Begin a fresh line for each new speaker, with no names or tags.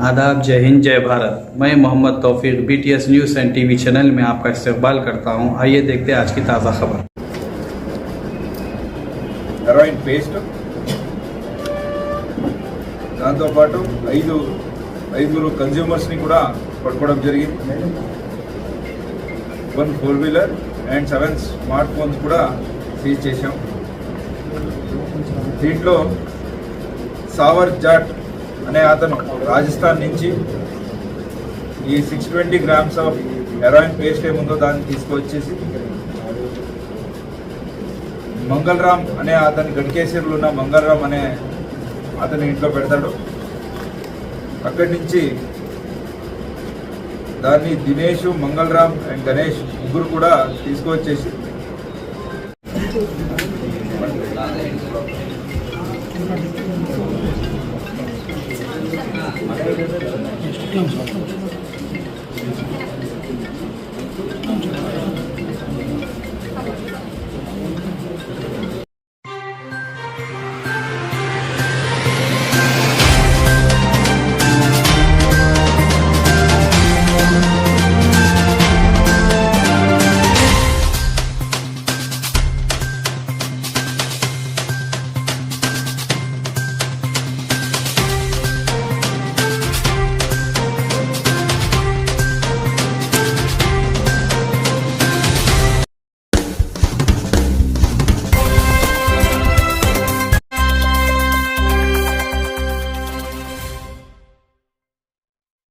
आदाब, जय हिंद, जय भारत। मैं मोहम्मद तौफीक BTS news and TV channel में आपका इस्तकबाल करता हूं। आइए देखते हैं आज की ताज़ा खबर।
హెరాయిన్ పేస్ట్ దాంతోపాటు ఐదుగురు కన్జ్యూమర్స్ని కూడా పట్టుకోవడం జరిగింది. 1 4-వీలర్ అండ్ 7 స్మార్ట్ ఫోన్స్ కూడా సీజ్ చేశాం. దీంట్లో సావర్ జాట్ అనే అతను రాజస్థాన్ నుంచి ఈ 620 గ్రామ్స్ ఆఫ్ హెరాయిన్ పేస్ట్ ఏముందో దాన్ని తీసుకొచ్చేసి మంగళరామ్ అనే అతని గడికేశ్వరులు ఉన్న మంగళరామ్ అనే అతని ఇంట్లో పెడతాడు. అక్కడి నుంచి దాన్ని దినేష్, మంగళరామ్ అండ్ గణేష్ ముగ్గురు కూడా తీసుకువచ్చేసి